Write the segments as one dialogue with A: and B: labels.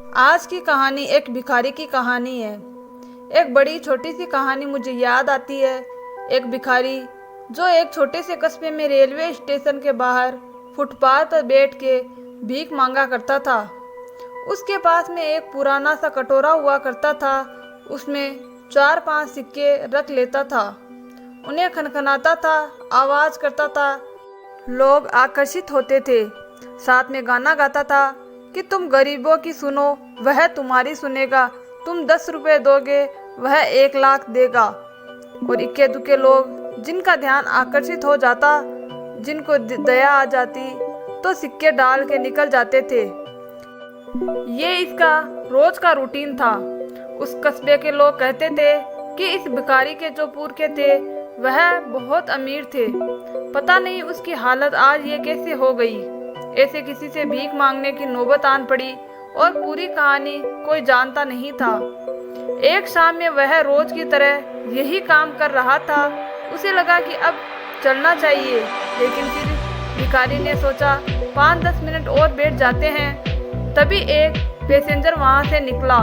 A: आज की कहानी एक भिखारी की कहानी है। एक बड़ी छोटी सी कहानी मुझे याद आती है। एक भिखारी जो एक छोटे से कस्बे में रेलवे स्टेशन के बाहर फुटपाथ पर बैठ के भीख मांगा करता था। उसके पास में एक पुराना सा कटोरा हुआ करता था। उसमें 4-5 सिक्के रख लेता था, उन्हें खनखनाता था, आवाज करता था। लोग आकर्षित होते थे। साथ में गाना गाता था कि तुम गरीबों की सुनो, वह तुम्हारी सुनेगा। तुम 10 रुपए दोगे, वह 1 लाख देगा। और इक्के दुक्के लोग जिनका ध्यान आकर्षित हो जाता, जिनको दया आ जाती, तो सिक्के डाल के निकल जाते थे। ये इसका रोज का रूटीन था। उस कस्बे के लोग कहते थे कि इस भिखारी के जो पुरखे थे वह बहुत अमीर थे। पता नहीं उसकी हालत आज ये कैसे हो गई। ऐसे किसी से भीख मांगने की नौबत आन पड़ी और पूरी कहानी कोई जानता नहीं था। एक शाम में वह रोज की तरह यही काम कर रहा था। उसे लगा कि अब चलना चाहिए, लेकिन फिर भिखारी ने सोचा 5-10 मिनट और बैठ जाते हैं। तभी एक पैसेंजर वहां से निकला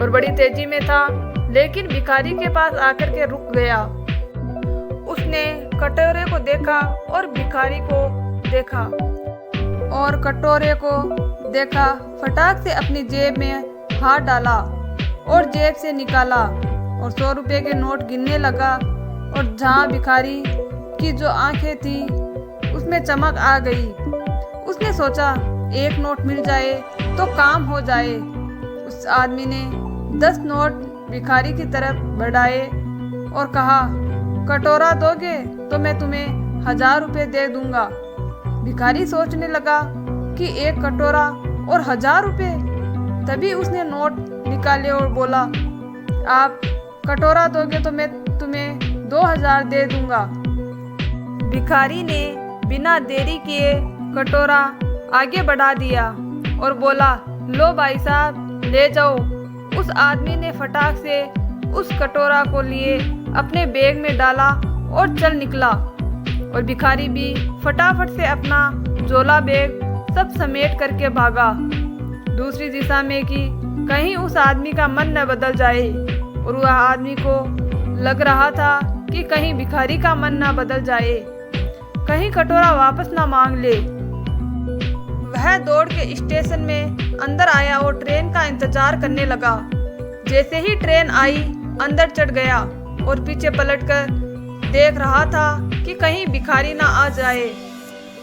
A: और बड़ी तेजी में था, लेकिन भिखारी के पास आकर के रुक गया। उसने कटोरे को देखा और भिखारी को देखा और कटोरे को देखा। फटाक से अपनी जेब में हाथ डाला और जेब से निकाला और 100 रुपए के नोट गिनने लगा। और जहाँ भिखारी की जो आंखें थी उसमें चमक आ गई। उसने सोचा 1 नोट मिल जाए तो काम हो जाए। उस आदमी ने 10 नोट भिखारी की तरफ बढ़ाए और कहा, कटोरा दोगे तो मैं तुम्हें 1000 रुपए दे दूंगा। भिखारी सोचने लगा कि 1 कटोरा और 1000 रुपए। तभी उसने नोट निकाले और बोला, आप कटोरा दोगे तो मैं तुम्हें 2000 दे दूंगा। भिखारी ने बिना देरी किए कटोरा आगे बढ़ा दिया और बोला, लो भाई साहब ले जाओ। उस आदमी ने फटाक से उस कटोरा को लिए अपने बैग में डाला और चल निकला। और भिखारी भी फटाफट से अपना झोला बैग सब समेट करके भागा दूसरी दिशा में कि कहीं उस आदमी का मन न बदल जाए। और वह आदमी को लग रहा था कि कहीं भिखारी का मन न बदल जाए, कहीं कटोरा वापस ना मांग ले। वह दौड़ के स्टेशन में अंदर आया और ट्रेन का इंतजार करने लगा। जैसे ही ट्रेन आई अंदर चढ़ गया और पीछे पलटकर देख रहा था कि कहीं भिखारी ना आ जाए।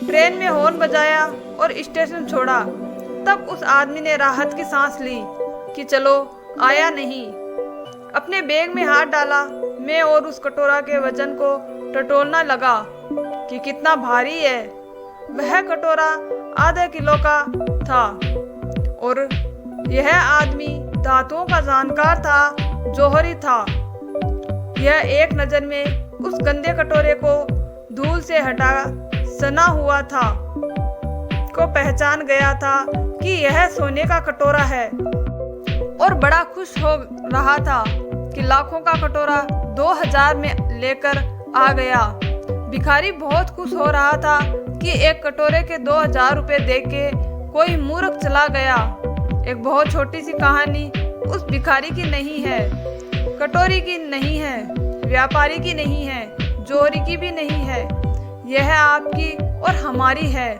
A: ट्रेन में हॉर्न बजाया और स्टेशन छोड़ा। तब उस आदमी ने राहत की सांस ली कि चलो आया नहीं। अपने बैग में हाथ डाला मैं और उस कटोरा के वजन को टटोलना लगा कि कितना भारी है। वह कटोरा आधा किलो का था और यह आदमी धातुओं का जानकार था, जौहरी था। यह एक नजर में उस गंदे कटोरे को धूल से हटा सना हुआ था को पहचान गया था कि यह सोने का कटोरा है और बड़ा खुश हो रहा था कि लाखों का कटोरा 2000 में लेकर आ गया। भिखारी बहुत खुश हो रहा था कि एक कटोरे के 2000 रुपए देके कोई मूर्ख चला गया। एक बहुत छोटी सी कहानी उस भिखारी की नहीं है, कटोरी की नहीं है, व्यापारी की नहीं है, जौहरी की भी नहीं है। यह आपकी और हमारी है।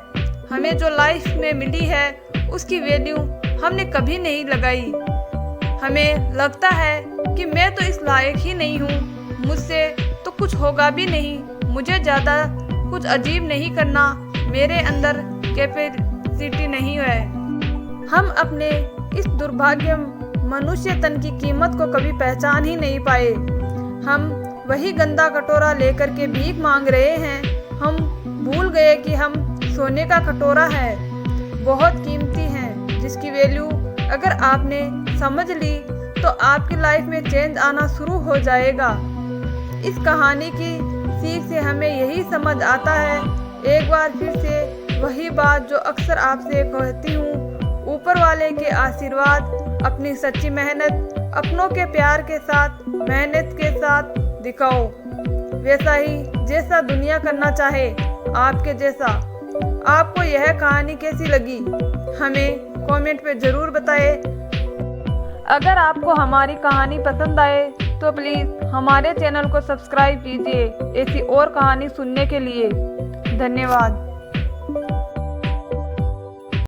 A: हमें जो लाइफ में मिली है उसकी वैल्यू हमने कभी नहीं लगाई। हमें लगता है कि मैं तो इस लायक ही नहीं हूँ, मुझसे तो कुछ होगा भी नहीं, मुझे ज़्यादा कुछ अजीब नहीं करना, मेरे अंदर कैपेसिटी नहीं है। हम अपने इस दुर्भाग्य मनुष्य तन की कीमत को कभी पहचान ही नहीं पाए। हम वही गंदा कटोरा लेकर के भीख मांग रहे हैं। हम भूल गए कि हम सोने का कटोरा है, बहुत कीमती है, जिसकी वैल्यू अगर आपने समझ ली तो आपकी लाइफ में चेंज आना शुरू हो जाएगा। इस कहानी की सीख से हमें यही समझ आता है, एक बार फिर से वही बात जो अक्सर आपसे कहती हूँ, ऊपर वाले के आशीर्वाद, अपनी सच्ची मेहनत, अपनों के प्यार के साथ, मेहनत के साथ दिखाओ। वैसा ही जैसा दुनिया करना चाहे आपके जैसा। आपको यह कहानी कैसी लगी हमें कमेंट में ज़रूर बताएं। अगर आपको हमारी कहानी पसंद आए तो प्लीज़ हमारे चैनल को सब्सक्राइब कीजिए ऐसी और कहानी सुनने के लिए। धन्यवाद।